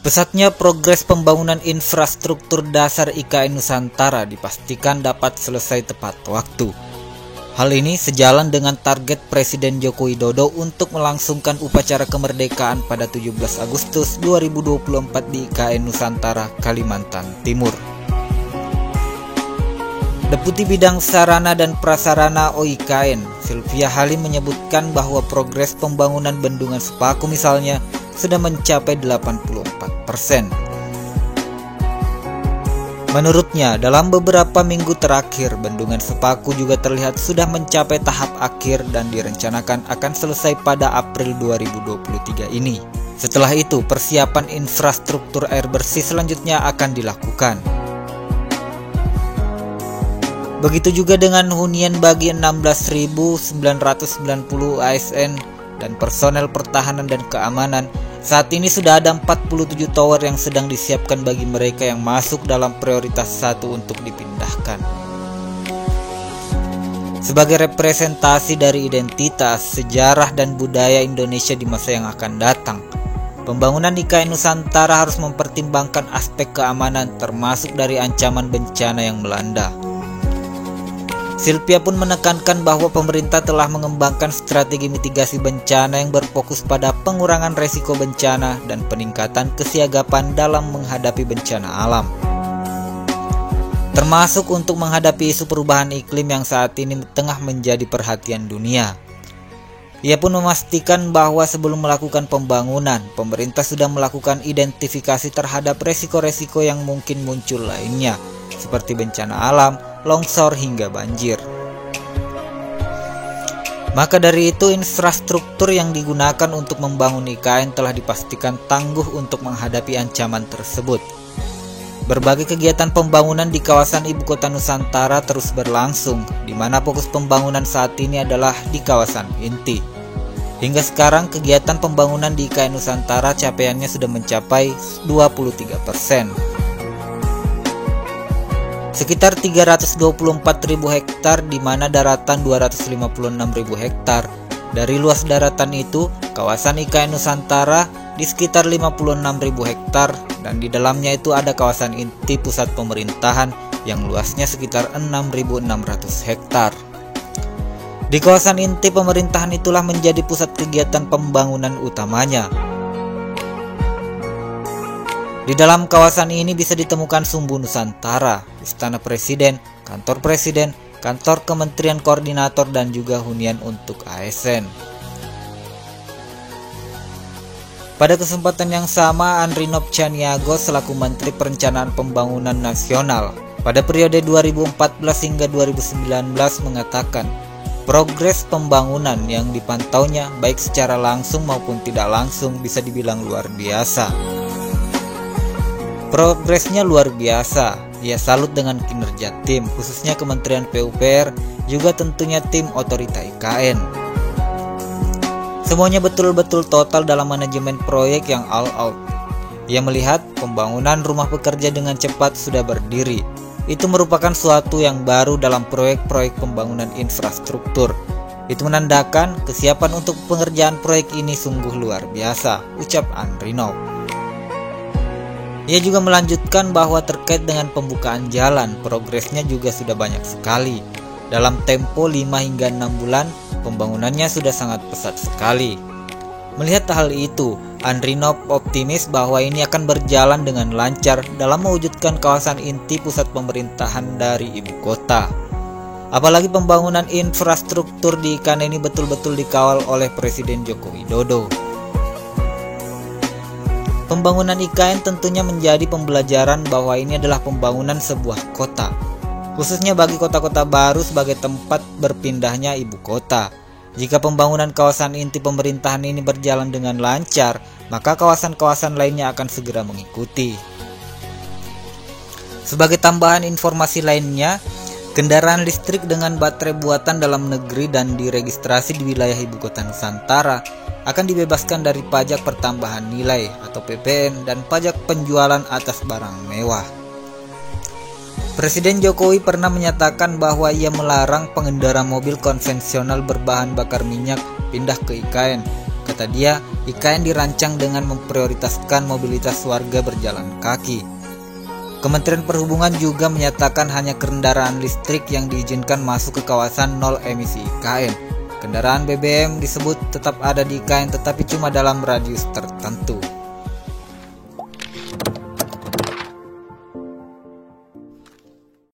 Pesatnya progres pembangunan infrastruktur dasar IKN Nusantara dipastikan dapat selesai tepat waktu. Hal ini sejalan dengan target Presiden Joko Widodo untuk melangsungkan upacara kemerdekaan pada 17 Agustus 2024 di IKN Nusantara, Kalimantan Timur. Deputi Bidang Sarana dan Prasarana OIKN, Sylvia Halim menyebutkan bahwa progres pembangunan Bendungan Sepaku misalnya sudah mencapai 84%. Menurutnya, dalam beberapa minggu terakhir, Bendungan Sepaku juga terlihat sudah mencapai tahap akhir dan direncanakan akan selesai pada April 2023 ini. Setelah itu, persiapan infrastruktur air bersih selanjutnya akan dilakukan. Begitu juga dengan hunian bagi 16.990 ASN dan personel pertahanan dan keamanan. Saat ini sudah ada 47 tower yang sedang disiapkan bagi mereka yang masuk dalam prioritas 1 untuk dipindahkan. Sebagai representasi dari identitas, sejarah, dan budaya Indonesia di masa yang akan datang, pembangunan IKN Nusantara harus mempertimbangkan aspek keamanan termasuk dari ancaman bencana yang melanda. Sylvia pun menekankan bahwa pemerintah telah mengembangkan strategi mitigasi bencana yang berfokus pada pengurangan resiko bencana dan peningkatan kesiagapan dalam menghadapi bencana alam, termasuk untuk menghadapi isu perubahan iklim yang saat ini tengah menjadi perhatian dunia. Ia pun memastikan bahwa sebelum melakukan pembangunan, pemerintah sudah melakukan identifikasi terhadap resiko-resiko yang mungkin muncul lainnya, seperti bencana alam, longsor, hingga banjir. Maka dari itu, infrastruktur yang digunakan untuk membangun IKN telah dipastikan tangguh untuk menghadapi ancaman tersebut. Berbagai kegiatan pembangunan di kawasan Ibu Kota Nusantara terus berlangsung, di mana fokus pembangunan saat ini adalah di kawasan inti. Hingga sekarang, kegiatan pembangunan di IKN Nusantara capaiannya sudah mencapai 23%. Sekitar 324.000 hektar di mana daratan 256.000 hektar. Dari luas daratan itu, kawasan IKN Nusantara di sekitar 56.000 hektar dan di dalamnya itu ada kawasan inti pusat pemerintahan yang luasnya sekitar 6.600 hektar. Di kawasan inti pemerintahan itulah menjadi pusat kegiatan pembangunan utamanya. Di dalam kawasan ini bisa ditemukan Sumbu Nusantara, Istana Presiden, Kantor Presiden, Kantor Kementerian Koordinator, dan juga hunian untuk ASN. Pada kesempatan yang sama, Andri Nop Caniago selaku Menteri Perencanaan Pembangunan Nasional pada periode 2014 hingga 2019 mengatakan, progres pembangunan yang dipantaunya baik secara langsung maupun tidak langsung bisa dibilang luar biasa. Progresnya luar biasa. Ia salut dengan kinerja tim, khususnya Kementerian PUPR, juga tentunya tim otorita IKN. Semuanya betul-betul total dalam manajemen proyek yang all out. Ia melihat pembangunan rumah pekerja dengan cepat sudah berdiri. Itu merupakan suatu yang baru dalam proyek-proyek pembangunan infrastruktur. Itu menandakan kesiapan untuk pengerjaan proyek ini sungguh luar biasa, ucap Andri Nop. Ia juga melanjutkan bahwa terkait dengan pembukaan jalan, progresnya juga sudah banyak sekali. Dalam tempo 5 hingga 6 bulan, pembangunannya sudah sangat pesat sekali. Melihat hal itu, Andri Nop optimis bahwa ini akan berjalan dengan lancar dalam mewujudkan kawasan inti pusat pemerintahan dari ibu kota. Apalagi pembangunan infrastruktur di IKN ini betul-betul dikawal oleh Presiden Joko Widodo. Pembangunan IKN tentunya menjadi pembelajaran bahwa ini adalah pembangunan sebuah kota, khususnya bagi kota-kota baru sebagai tempat berpindahnya ibu kota. Jika pembangunan kawasan inti pemerintahan ini berjalan dengan lancar, maka kawasan-kawasan lainnya akan segera mengikuti. Sebagai tambahan informasi lainnya, kendaraan listrik dengan baterai buatan dalam negeri dan diregistrasi di wilayah Ibu Kota Nusantara akan dibebaskan dari pajak pertambahan nilai atau PPN dan pajak penjualan atas barang mewah. Presiden Jokowi pernah menyatakan bahwa ia melarang pengendara mobil konvensional berbahan bakar minyak pindah ke IKN. Kata dia, IKN dirancang dengan memprioritaskan mobilitas warga berjalan kaki. Kementerian Perhubungan juga menyatakan hanya kendaraan listrik yang diizinkan masuk ke kawasan nol emisi IKN. Kendaraan BBM disebut tetap ada di IKN tetapi cuma dalam radius tertentu.